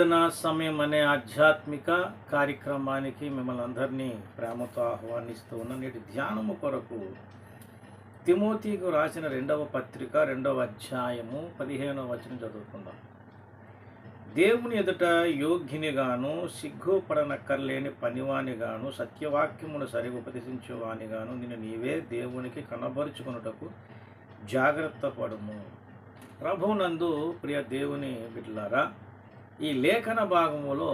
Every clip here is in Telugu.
ప్రార్థనా సమయం అనే ఆధ్యాత్మిక కార్యక్రమానికి మిమ్మల్ని అందరినీ ప్రేమతో ఆహ్వానిస్తూ ఉన్న నేటి ధ్యానము కొరకు తిమోతికు రాసిన 2వ పత్రిక 2వ అధ్యాయము 15వ వచనం చదువుకుందాం. దేవుని ఎదుట యోగ్యునిగాను, సిగ్గుపడనక్కర్లేని పనివానిగాను, సత్యవాక్యమును ఉపదేశించువానిగాను నిన్ను నీవే దేవునికి కనబరుచుకొనుటకు జాగ్రత్త పడుము. ప్రభువునందు ప్రియ దేవుని బిడ్డలారా, ఈ లేఖన భాగములో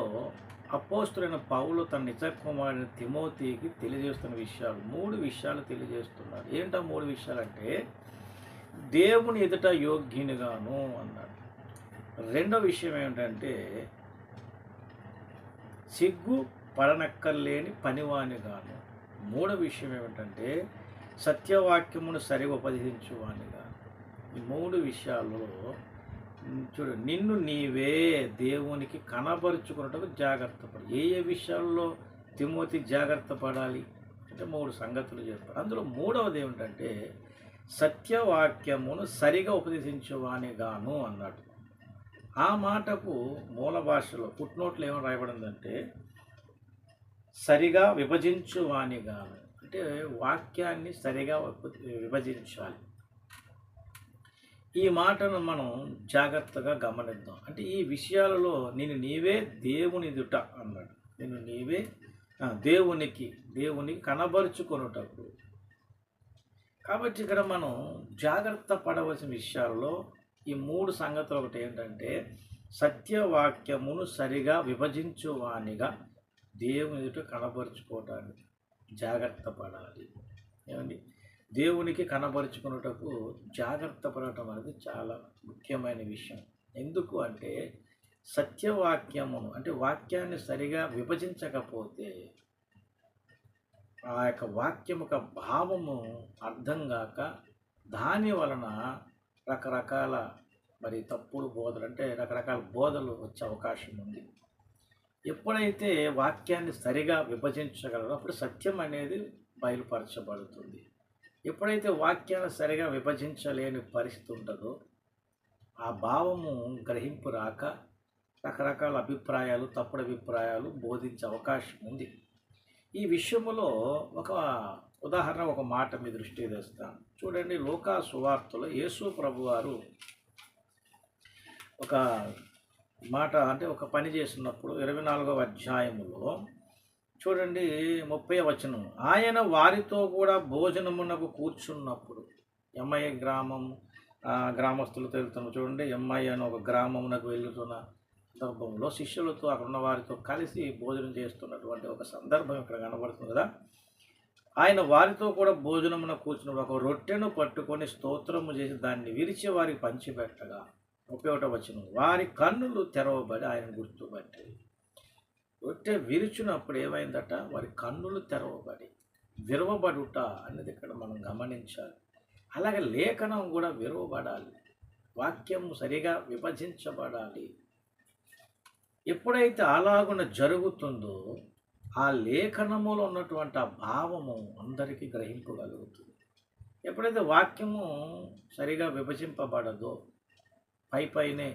అపోస్తులైన పౌలు తన నిజ కుమారుని తిమోతికి తెలియజేస్తున్న విషయాలు 3 విషయాలు తెలియజేస్తున్నారు. ఏంటో 3 విషయాలంటే, దేవుని ఎదుట యోగ్యునిగాను అన్నాడు. రెండో విషయం ఏమిటంటే, సిగ్గు పడనక్కర్లేని పనివానిగాను. మూడో విషయం ఏమిటంటే, సత్యవాక్యమును ఉపదేశించువానిగాను. ఈ 3 విషయాల్లో చూడు, నిన్ను నీవే దేవునికి కనబరుచుకున్నట్టుకు జాగ్రత్త పడు. ఏ విషయాల్లో తిమోతి జాగ్రత్త పడాలి అంటే 3 సంగతులు చెప్పారు. అందులో మూడవది ఏమిటంటే, సత్యవాక్యమును ఉపదేశించువానిగాను అన్నాడు. ఆ మాటకు మూల భాషలో ఫుట్నోట్లు ఏమని రాయబడిందంటే, సరిగా విభజించువానిగాను, అంటే వాక్యాన్ని సరిగా విభజించాలి. ఈ మాటను మనం జాగ్రత్తగా గమనిద్దాం. అంటే ఈ విషయాలలో నేను నీవే దేవుని ఎదుట అన్నాడు. నేను నీవే దేవునికి కనబరుచుకొనుటకు. కాబట్టి ఇక్కడ మనం జాగ్రత్త పడవలసిన విషయాల్లో ఈ 3 సంగతులు ఒకటి ఏంటంటే, సత్యవాక్యమును సరిగా విభజించువానిగా దేవుని ఎదుట కనబరుచుకోవటానికి జాగ్రత్త పడాలి. ఏమండి, దేవునికి కనబరుచుకున్నటకు జాగ్రత్త పడటం అనేది చాలా ముఖ్యమైన విషయం. ఎందుకు అంటే, సత్యవాక్యమును అంటే వాక్యాన్ని సరిగా విభజించకపోతే ఆ యొక్క వాక్యం యొక్క భావము అర్థం కాక దాని వలన రకరకాల తప్పుడు బోధలు, అంటే రకరకాల బోధలు వచ్చే అవకాశం ఉంది. ఎప్పుడైతే వాక్యాన్ని సరిగా విభజించగలరో అప్పుడు సత్యం అనేది బయలుపరచబడుతుంది. ఎప్పుడైతే వాక్యాన్ని సరిగా విభజించలేని పరిస్థితి ఉంటుందో ఆ భావము గ్రహింపు రాక రకరకాల అభిప్రాయాలు, తప్పుడు అభిప్రాయాలు బోధించే అవకాశం ఉంది. ఈ విషయంలో ఒక ఉదాహరణ, ఒక మాట మీ దృష్టికి తెస్తాను. చూడండి, లూకా సువార్తలో యేసు ప్రభువారు ఒక మాట, అంటే ఒక పని చేస్తున్నప్పుడు 24వ అధ్యాయములో చూడండి 30వ వచనం, ఆయన వారితో కూడా భోజనమునకు కూర్చున్నప్పుడు, ఎంఐ గ్రామస్తులతో వెళ్తున్న చూడండి, ఎంఐ అని ఒక గ్రామమునకు వెళ్తున్న సందర్భంలో శిష్యులతో అక్కడ ఉన్న వారితో కలిసి భోజనం చేస్తున్నటువంటి ఒక సందర్భం ఇక్కడ కనబడుతుంది కదా. ఆయన వారితో కూడా భోజనమున కూర్చున్నప్పుడు ఒక రొట్టెను పట్టుకొని స్తోత్రము చేసి దాన్ని విరిచి వారికి పంచిపెట్టగా, 31వ వచనం, వారి కన్నులు తెరవబడి ఆయన గుర్తుపట్టి. రొట్టె విరిచినప్పుడు ఏమైందట, వారి కన్నులు తెరవబడి, విరవబడుట అనేది ఇక్కడ మనం గమనించాలి. అలాగే లేఖనం కూడా విరవబడాలి, వాక్యం సరిగా విభజించబడాలి. ఎప్పుడైతే అలాగున జరుగుతుందో ఆ లేఖనములో ఉన్నటువంటి ఆ భావము అందరికీ గ్రహింపగలుగుతుంది. ఎప్పుడైతే వాక్యము సరిగా విభజింపబడదో, పైనే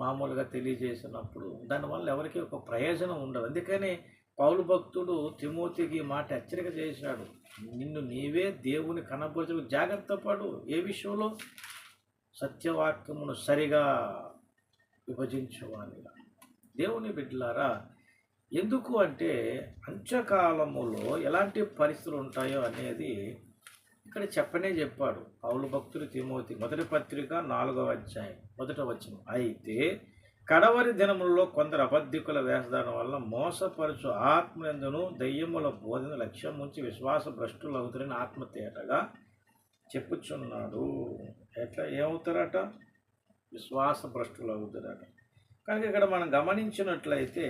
మామూలుగా తెలియజేసినప్పుడు దానివల్ల ఎవరికి ఒక ప్రయోజనం ఉండదు. అందుకని పౌలు భక్తుడు తిమోతికి మాట హెచ్చరిక చేశాడు, నిన్ను నీవే దేవుని కనబరుచు జాగ్రత్త పడు. ఏ విషయంలో? సత్యవాక్యమును సరిగా విభజించువానిగా. దేవుని బిడ్డలారా, ఎందుకు అంటే అంత్యకాలములో ఎలాంటి పరిస్థితులు ఉంటాయో అనేది ఇక్కడ చెప్పాడు పౌలు భక్తుడు తిమోతి. మొదటి పత్రిక 4వ అధ్యాయం 1వ వచనం, అయితే కడవరి దినములలో కొందరు అబద్ధికుల వేషధారణ వల్ల మోసపరచు ఆత్మయందును దయ్యముల బోధన లక్ష్యం ఉంచి విశ్వాస భ్రష్టులు అవుతారని ఆత్మతేటగా చెప్పుచున్నాడు. ఎట్లా ఏమవుతారట? విశ్వాస భ్రష్టులు అవుతారట. కనుక ఇక్కడ మనం గమనించినట్లయితే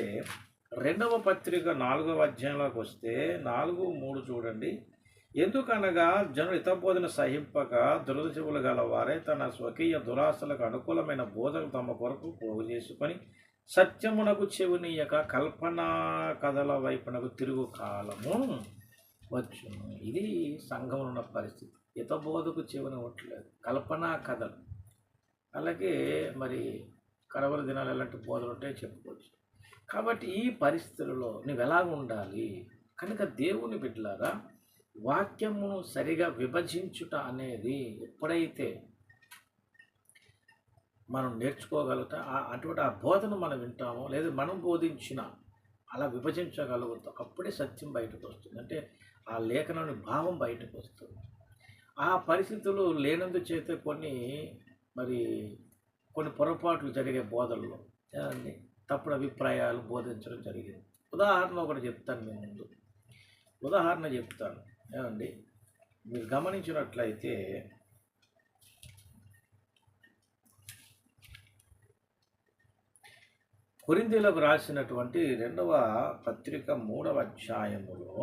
2వ పత్రిక 4వ అధ్యాయంలోకి వస్తే 4:3 చూడండి. ఎందుకనగా జనులు హితబోధన సహింపక దురదశములు గలవారే తన స్వకీయ దురాశలకు అనుకూలమైన బోధనలు తమ కొరకు పోగు చేసుకొని సత్యమునకు చెవినీయక కల్పనా కథల వైపునకు తిరుగు కాలము వచ్చును. ఇది సంఘంలో ఉన్న పరిస్థితి. హితబోధకు చెవినవట్లేదు, కల్పనా కథలు. అలాగే కడవరి దినాలు ఎలాంటి బోధలు ఉంటాయో చెప్పుకోవచ్చు. కాబట్టి ఈ పరిస్థితులలో నువ్వు ఎలా ఉండాలి కనుక దేవుని బిడ్డలారా, వాక్యమును సరిగా విభజించుట అనేది ఎప్పుడైతే మనం నేర్చుకోగలుగుతాం, అటువంటి ఆ బోధను మనం వింటామో లేదా మనం బోధించిన అలా విభజించగలుగుతాం, అప్పుడే సత్యం బయటకు వస్తుంది. అంటే ఆ లేఖనాన్ని భావం బయటకు వస్తుంది. ఆ పరిస్థితులు లేనందుచేత కొన్ని పొరపాట్లు జరిగే బోధనలో తప్పుడు అభిప్రాయాలు బోధించడం జరిగింది. ఉదాహరణ ఒకటి చెప్తాను మీ ముందు. ఉదాహరణ చెప్తాను ఏమండి. మీరు గమనించినట్లయితే కొరింథీయులకు రాసినటువంటి 2వ పత్రిక 3వ అధ్యాయములో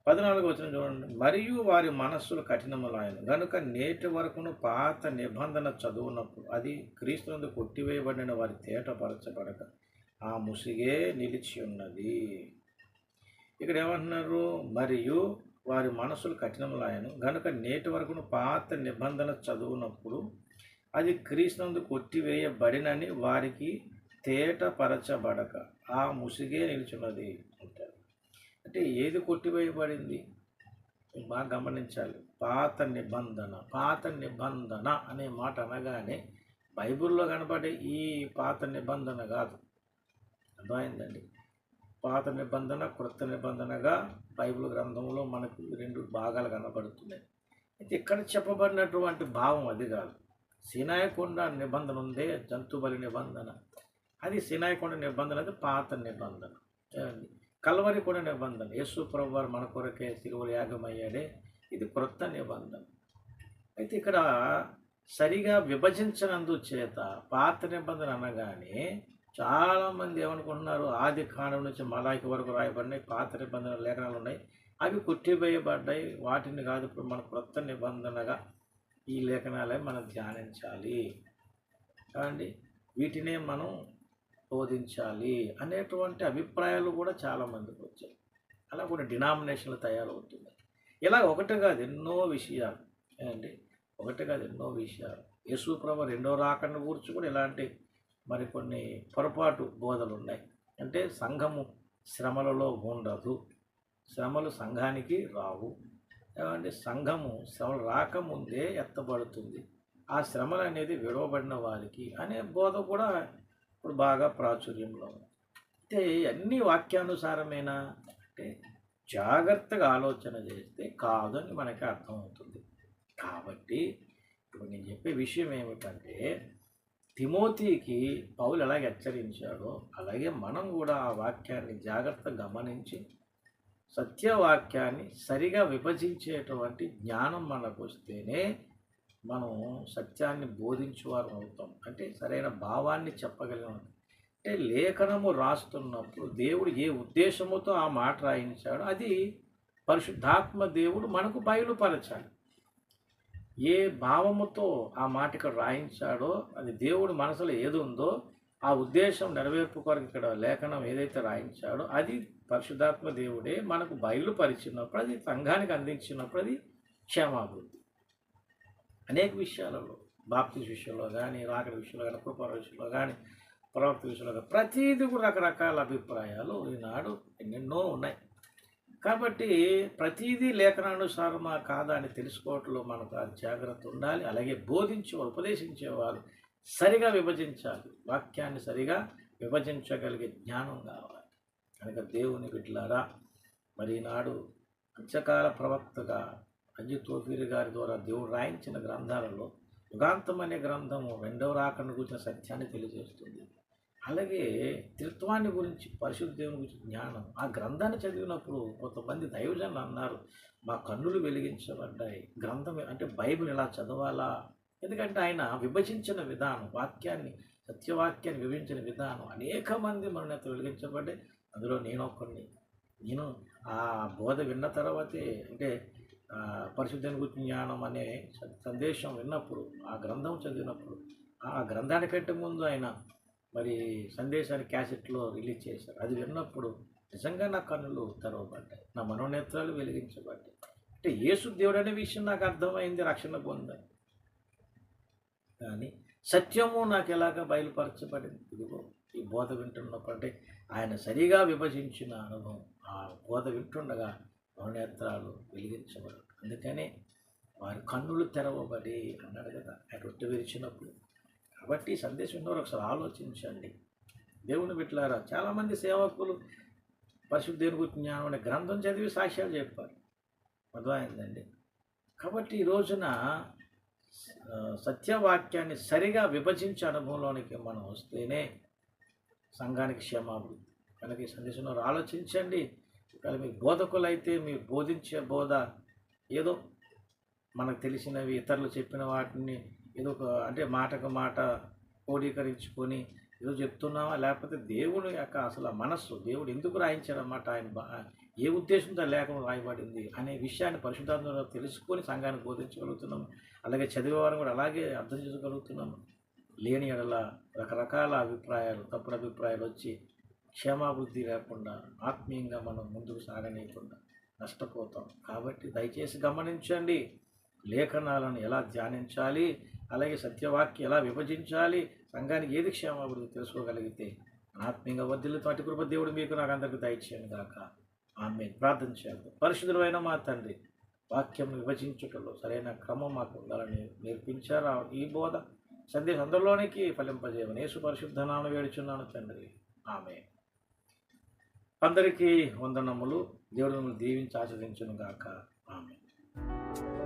14వ వచనం చూడండి. మరియు వారి మనస్సులు కఠినములాయను గనుక నేటి వరకును పాత నిబంధన చదువునప్పుడు అది క్రీస్తునందు కొట్టివేయబడిన వారి తేటపరచబడక ఆ ముసిగే నిలిచి ఉన్నది. ఇక్కడ ఏమంటున్నారు? మరియు వారి మనస్సులు కఠినములాయను గనుక నేటి వరకును పాత నిబంధన చదువునప్పుడు అది క్రీస్తునందు కొట్టివేయబడినని వారికి తేటపరచబడక ఆ ముసిగే నిలిచున్నది అంటారు. అంటే ఏది కొట్టివేయబడింది? బాగా గమనించాలి. పాత నిబంధన అనే మాట అనగానే బైబిల్లో కనబడే ఈ పాత నిబంధన కాదు. అర్థమైందండి? పాత నిబంధన, క్రొత్త నిబంధనగా బైబిల్ గ్రంథంలో మనకు 2 భాగాలు కనబడుతున్నాయి. అయితే ఇక్కడ చెప్పబడినటువంటి భావం అది కాదు. సీనాయి కొండ నిబంధన ఉందే, జంతుబలి నిబంధన, అది సీనాయి కొండ నిబంధన, అది పాత నిబంధన. కల్వరి కొండ నిబంధన, యేసు ప్రభువారు మన కొరకే సిలువలో యాగమయ్యాడే, ఇది క్రొత్త నిబంధన. అయితే ఇక్కడ సరిగా విభజించనందు చేత పాత నిబంధన అనగానే చాలామంది ఏమనుకుంటున్నారు, ఆది కాండం నుంచి మలాకి వరకు రాయబడినాయి పాత నిబంధన లేఖనాలు ఉన్నాయి, అవి కొట్టివేయబడ్డాయి, వాటిని కాదు ఇప్పుడు మన క్రొత్త నిబంధనగా ఈ లేఖనాలే మనం ధ్యానించాలి కాండి, వీటినే మనం బోధించాలి అనేటువంటి అభిప్రాయాలు కూడా చాలామందికి వచ్చాయి. అలా కొన్ని డినామినేషన్లు తయారవుతున్నాయి. ఇలా ఒకటి కాదు ఎన్నో విషయాలు అండి, ఒకటి కాదు ఎన్నో విషయాలు. యేసు ప్రభువు 2వ రాకడ గురించి కూడా ఇలాంటి మరికొన్ని పొరపాటు బోధలు ఉన్నాయి. అంటే సంఘము శ్రమలలో ఉండదు, శ్రమలు సంఘానికి రావు. ఏమంటే సంఘము శ్రమలు రాకముందే ఎత్తబడుతుంది, ఆ శ్రమలు అనేది విడవబడిన వారికి అనే బోధ కూడా ఇప్పుడు బాగా ప్రాచుర్యంలో ఉంది. అయితే అన్ని వాక్యానుసారమేనా అంటే జాగ్రత్తగా ఆలోచన చేస్తే కాదని మనకి అర్థమవుతుంది. కాబట్టి ఇప్పుడు నేను చెప్పే విషయం ఏమిటంటే, తిమోతికి పౌలు ఎలాగ హెచ్చరించాడో అలాగే మనం కూడా ఆ వాక్యాన్ని జాగ్రత్తగా గమనించి సత్యవాక్యాన్ని సరిగా విభజించేటువంటి జ్ఞానం మనకు వస్తేనే మనం సత్యాన్ని బోధించేవారు అవుతాం. అంటే సరైన భావాన్ని చెప్పగలిగాం. అంటే లేఖనము రాస్తున్నప్పుడు దేవుడు ఏ ఉద్దేశముతో ఆ మాట రాయించాడో అది పరిశుద్ధాత్మ దేవుడు మనకు బయలుపరచాలి. ఏ భావముతో ఆ మాట ఇక్కడ రాయించాడో, అది దేవుడి మనసులో ఏది ఉందో ఆ ఉద్దేశం నెరవేర్పు కొరకు ఇక్కడ లేఖనం ఏదైతే రాయించాడో అది పరిశుద్ధాత్మ దేవుడే మనకు బయలుపరిచినప్పుడు, అది సంఘానికి అందించినప్పుడు అది క్షేమాభివృద్ధి. అనేక విషయాలలో, బాప్తిజం విషయంలో కానీ, రాకడ విషయంలో కానీ, కృపణ విషయంలో కానీ, ప్రవక్త విషయంలో కానీ, ప్రతీది కూడా రకరకాల అభిప్రాయాలు ఈనాడు ఎన్నెన్నో ఉన్నాయి. కాబట్టి ప్రతీదీ లేఖనానుసారమా కాదా అని తెలుసుకోవటంలో మనకు ఆ జాగ్రత్త ఉండాలి. అలాగే బోధించేవారు, ఉపదేశించేవారు సరిగా విభజించాలి, వాక్యాన్ని సరిగా విభజించగలిగే జ్ఞానం కావాలి. కనుక దేవుని బిడ్డలారా, మరి ఈనాడు అంత్యకాల ప్రవక్తగా అజ్జితోఫీరు గారి ద్వారా దేవుడు రాయించిన గ్రంథాలలో యుగాంతం అనే గ్రంథము 2వ రాకడను గురించిన సత్యాన్ని తెలియజేస్తుంది. అలాగే త్రిత్వాన్ని గురించి, పరిశుద్ధ దేవుని గురించి జ్ఞానం, ఆ గ్రంథాన్ని చదివినప్పుడు కొంతమంది దైవజనులు అన్నారు, మా కన్నులు వెలిగించబడ్డాయి, గ్రంథం అంటే బైబిల్ ఇలా చదవాలా. ఎందుకంటే ఆయన విభజించిన విధానం, వాక్యాన్ని, సత్యవాక్యాన్ని విభజించిన విధానం అనేక మంది మనతో వెలిగించబడ్డాయి. అందులో నేను ఒక్కడిని. నేను ఆ బోధ విన్న తర్వాతే, అంటే పరిశుద్ధ గురించి జ్ఞానం అనే సందేశం విన్నప్పుడు, ఆ గ్రంథం చదివినప్పుడు, ఆ గ్రంథానికంటే ముందు ఆయన మరి సందేశాన్ని క్యాసెట్లో రిలీజ్ చేశారు. అది విన్నప్పుడు నిజంగా నా కన్నులు తెరవబడ్డాయి, నా మనోనేత్రాలు వెలిగించబడ్డాయి. అంటే యేసు దేవుడు అనే విషయం నాకు అర్థమైంది, రక్షణ పొందాను. కానీ సత్యము నాకు ఎలాగ బయలుపరచబడింది. ఇదిగో ఈ బోధ వింటున్నప్పుడు అంటే ఆయన సరిగా విభజించిన అనుభవం. ఆ బోధ వింటుండగా నేత్రాలు వెలిగించబడు. అందుకనే వారి కన్నులు తెరవబడి అన్నాడు కదా ఆయన రొట్టె విరిచినప్పుడు. కాబట్టి ఈ సందేశం ఉన్నవారు ఒకసారి ఆలోచించండి. దేవుని బిడ్డలారా, చాలామంది సేవకులు పరిశుద్ధ దేవుని గురించి జ్ఞానం అనే గ్రంథం చదివి సాక్ష్యాలు చెప్పారు. అర్థమైందండి. కాబట్టి ఈ రోజున సత్యవాక్యాన్ని సరిగా విభజించే అనుభవంలోనికి మనం వస్తేనే సంఘానికి క్షేమాభివృద్ధి. కనుక ఈ సందేశంలో ఆలోచించండి. ఒకవేళ మీ బోధకులైతే మీరు బోధించే బోధ ఏదో మనకు తెలిసినవి ఇతరులు చెప్పిన వాటిని ఏదో అంటే మాటకు మాట క్రోడీకరించుకొని ఏదో చెప్తున్నావా, లేకపోతే దేవుని యొక్క అసలు మనస్సు దేవుడు ఎందుకు రాయించారన్నమాట, ఆయన ఏ ఉద్దేశంతో లేఖనం రాయబడింది అనే విషయాన్ని పరిశుద్ధాత్మలో తెలుసుకొని సంఘాన్ని బోధించగలుగుతున్నాము. అలాగే చదివేవారు కూడా అలాగే అర్థం చేసుకోగలుగుతున్నాము. లేని ఎడల రకరకాల అభిప్రాయాలు, తప్పుడు అభిప్రాయాలు వచ్చి క్షేమాభివృద్ధి లేకుండా ఆత్మీయంగా మనం ముందుకు సాగనీయకుండా నష్టపోతాం. కాబట్టి దయచేసి గమనించండి, లేఖనాలను ఎలా ధ్యానించాలి, అలాగే సత్యవాక్యం ఎలా విభజించాలి, సంఘానికి ఏది క్షేమాభివృద్ధి తెలుసుకోగలిగితే ఆత్మీయంగా వర్ధిల్లుతూ అటు కృప దేవుడు మీకు నాకు అందరికీ దయచేయను గాక. ఆమేన్. ప్రార్థన చేద్దాం. పరిశుద్ధుడైన మా తండ్రి, వాక్యం విభజించుటలో సరైన క్రమం మాకు ఉండాలని నేర్పించారు. ఈ బోధ సందేశం అందరిలోనికి ఫలింపజేయమని యేసు పరిశుద్ధ నామమున వేడుచున్నాను తండ్రి. ఆమేన్. అందరికీ వందనములు. దేవుడు మిమ్మల్ని దీవించి ఆశీర్వదించును గాక. ఆమేన్.